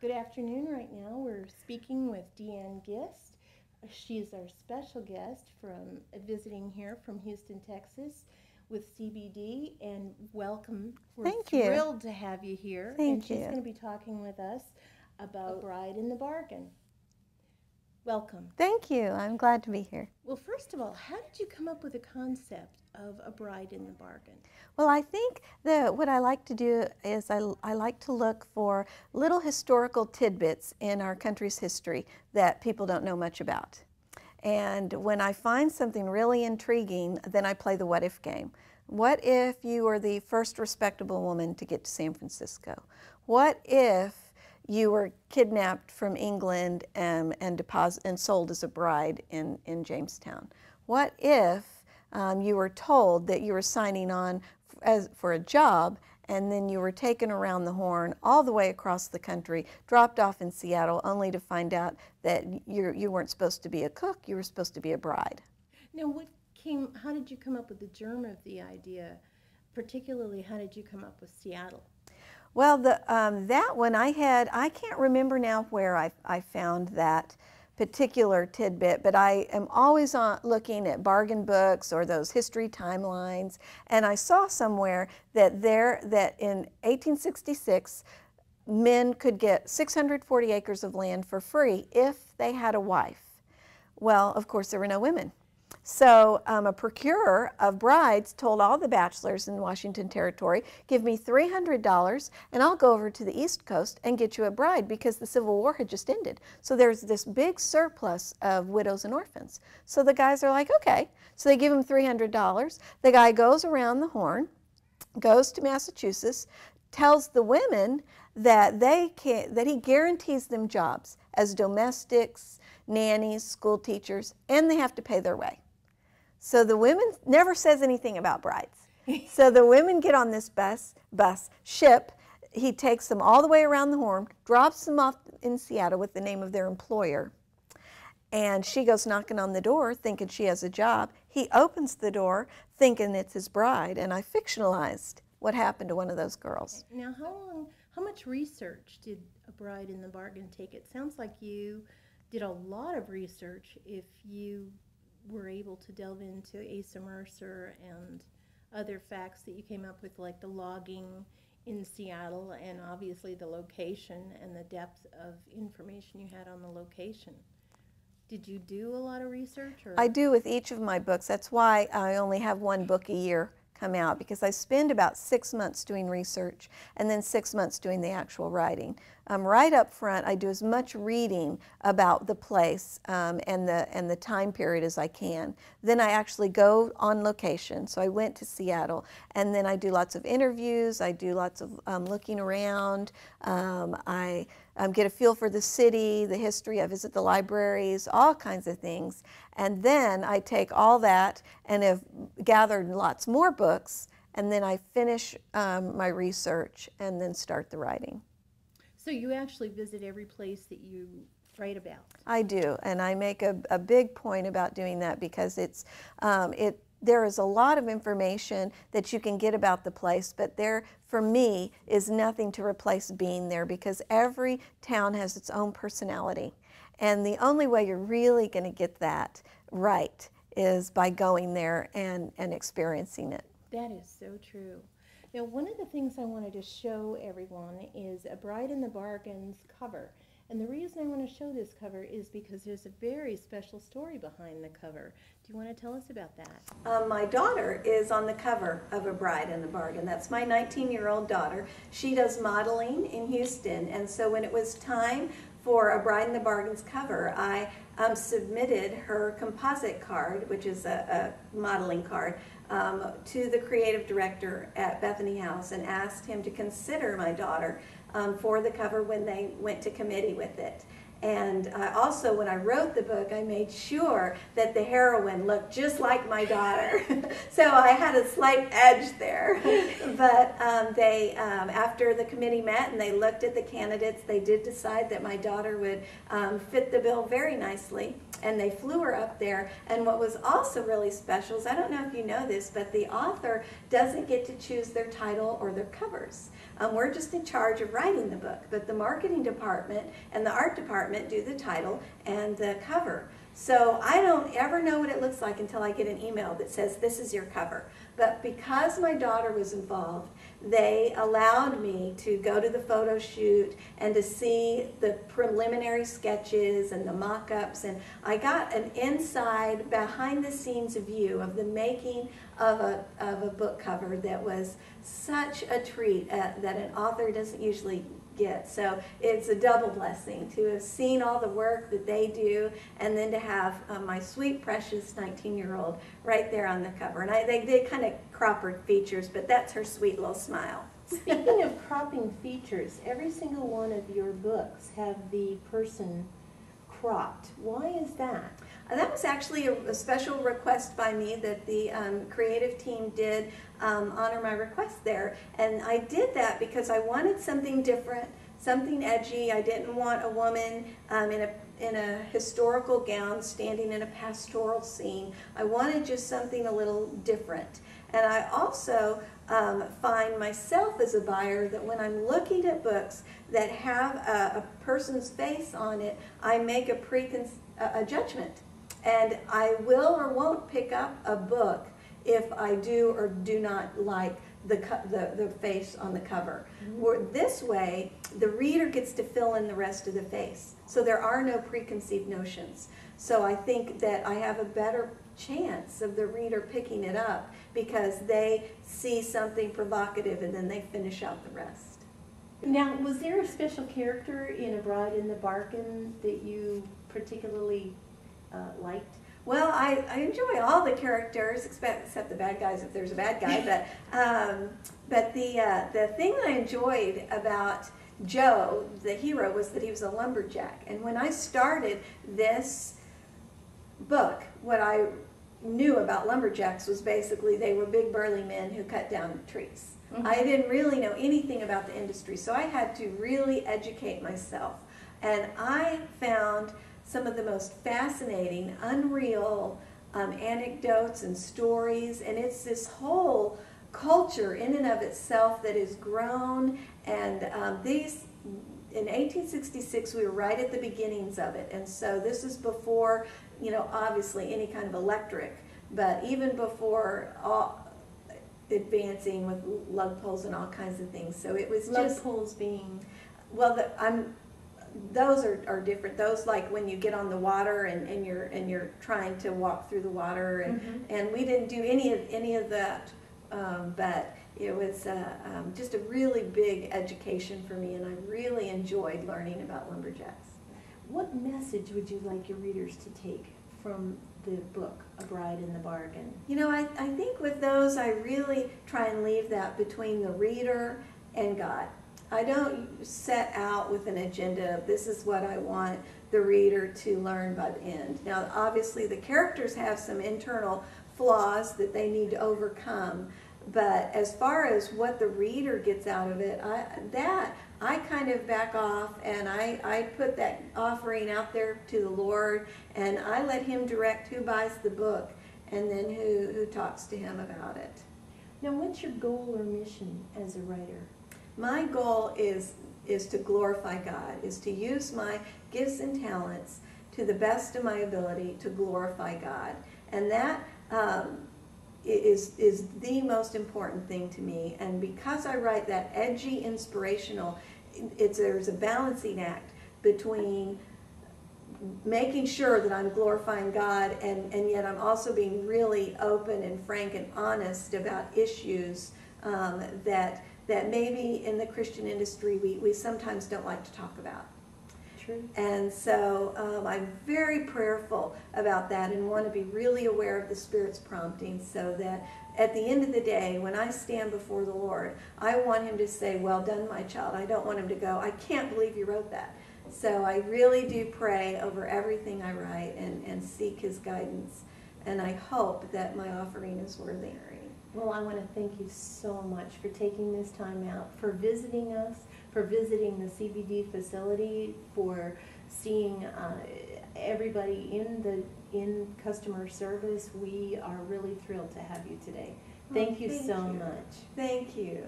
Good afternoon. Right now we're speaking with Deeanne Gist. She's our special guest from visiting here from Houston, Texas with CBD, and welcome. We're Thank you. thrilled to have you here. Thank and she's you. going to be talking with us about A Bride in the Bargain. Welcome. Thank you. I'm glad to be here. Well, first of all, how did you come up with the concept of A Bride in the Bargain? Well, I think that what I like to do is I like to look for little historical tidbits in our country's history that people don't know much about. And when I find something really intriguing, then I play the what if game. What if you were the first respectable woman to get to San Francisco? What if you were kidnapped from England and sold as a bride in Jamestown? What if you were told that you were signing on for a job, and then you were taken around the Horn all the way across the country, dropped off in Seattle, only to find out that you weren't supposed to be a cook, you were supposed to be a bride? Now, how did you come up with the germ of the idea? Particularly, how did you come up with Seattle? Well, that one I can't remember now where I found that particular tidbit, but I am always looking at bargain books or those history timelines, and I saw somewhere that in 1866 men could get 640 acres of land for free if they had a wife. Well, of course there were no women. So a procurer of brides told all the bachelors in Washington Territory, give me $300 and I'll go over to the East Coast and get you a bride, because the Civil War had just ended. So there's this big surplus of widows and orphans. So the guys are like, okay. So they give him $300. The guy goes around the Horn, goes to Massachusetts, tells the women that he guarantees them jobs as domestics, nannies, school teachers, and they have to pay their way. So the women never says anything about brides. So the women get on this ship. He takes them all the way around the Horn, drops them off in Seattle with the name of their employer. And she goes knocking on the door thinking she has a job. He opens the door thinking it's his bride, and I fictionalized what happened to one of those girls. Now, how much research did A Bride in the Bargain take? It sounds like you did a lot of research if you were able to delve into Asa Mercer and other facts that you came up with, like the logging in Seattle and obviously the location and the depth of information you had on the location. Did you do a lot of research? Or? I do with each of my books. That's why I only have one book a year come out, because I spend about 6 months doing research and then 6 months doing the actual writing. Right up front, I do as much reading about the place and the time period as I can. Then I actually go on location. So I went to Seattle, and then I do lots of interviews. I do lots of looking around. I get a feel for the city, the history. I visit the libraries, all kinds of things. And then I take all that and have gathered lots more books, and then I finish my research and then start the writing. So you actually visit every place that you write about? I do, and I make a big point about doing that, because there is a lot of information that you can get about the place, but there, for me, is nothing to replace being there, because every town has its own personality. And the only way you're really going to get that right is by going there and experiencing it. That is so true. Now, one of the things I wanted to show everyone is A Bride in the Bargain's cover. And the reason I want to show this cover is because there's a very special story behind the cover. Do you want to tell us about that? My daughter is on the cover of A Bride in the Bargain. That's my 19-year-old daughter. She does modeling in Houston, and so when it was time for A Bride in the Bargain's cover, I submitted her composite card, which is a modeling card, to the creative director at Bethany House, and asked him to consider my daughter for the cover when they went to committee with it. And I also, when I wrote the book, I made sure that the heroine looked just like my daughter. So I had a slight edge there. But after the committee met and they looked at the candidates, they did decide that my daughter would fit the bill very nicely. And they flew her up there. And what was also really special is, I don't know if you know this, but the author doesn't get to choose their title or their covers. We're just in charge of writing the book, but the marketing department and the art department do the title and the cover. So I don't ever know what it looks like until I get an email that says, this is your cover. But because my daughter was involved, they allowed me to go to the photo shoot and to see the preliminary sketches and the mock-ups. And I got an inside, behind-the-scenes view of the making of a book cover that was such a treat that an author doesn't usually get. So it's a double blessing to have seen all the work that they do, and then to have my sweet, precious 19-year-old right there on the cover. And they did kind of crop her features, but that's her sweet little smile. Speaking of cropping features, every single one of your books have the person cropped. Why is that? That was actually a special request by me that the creative team did honor my request there. And I did that because I wanted something different, something edgy. I didn't want a woman in a historical gown standing in a pastoral scene. I wanted just something a little different. And I also find myself as a buyer that when I'm looking at books that have a person's face on it, I make a judgment. And I will or won't pick up a book if I do or do not like the face on the cover. Mm-hmm. This way, the reader gets to fill in the rest of the face. So there are no preconceived notions. So I think that I have a better chance of the reader picking it up because they see something provocative and then they finish out the rest. Now, was there a special character in A Bride in the Bargain that you particularly liked? Well, I enjoy all the characters except the bad guys if there's a bad guy. But the thing that I enjoyed about Joe, the hero, was that he was a lumberjack. And when I started this book, what I knew about lumberjacks was basically they were big burly men who cut down trees. Mm-hmm. I didn't really know anything about the industry, so I had to really educate myself. And I found some of the most fascinating, unreal anecdotes and stories, and it's this whole culture in and of itself that has grown. And in 1866, we were right at the beginnings of it, and so this is before, obviously any kind of electric, but even before advancing with lug poles and all kinds of things. So it was lug poles being, well, those are different. Those, like when you get on the water and you're trying to walk through the water, and mm-hmm. and we didn't do any of that, but it was just a really big education for me, and I really enjoyed learning about lumberjacks. What message would you like your readers to take from the book A Bride in the Bargain? I think with those I really try and leave that between the reader and God. I don't set out with an agenda of this is what I want the reader to learn by the end. Now, obviously, the characters have some internal flaws that they need to overcome, but as far as what the reader gets out of it, I kind of back off, and I put that offering out there to the Lord, and I let Him direct who buys the book and then who talks to Him about it. Now, what's your goal or mission as a writer? My goal is to glorify God, is to use my gifts and talents to the best of my ability to glorify God. And that is the most important thing to me. And because I write that edgy, inspirational, there's a balancing act between making sure that I'm glorifying God and yet I'm also being really open and frank and honest about issues that maybe in the Christian industry we sometimes don't like to talk about. True. And so I'm very prayerful about that and want to be really aware of the Spirit's prompting, so that at the end of the day, when I stand before the Lord, I want Him to say, well done, my child. I don't want Him to go, I can't believe you wrote that. So I really do pray over everything I write and seek His guidance. And I hope that my offering is worthy. Well, I want to thank you so much for taking this time out, for visiting us, for visiting the CBD facility, for seeing everybody in customer service. We are really thrilled to have you today. Thank you so much. Thank you.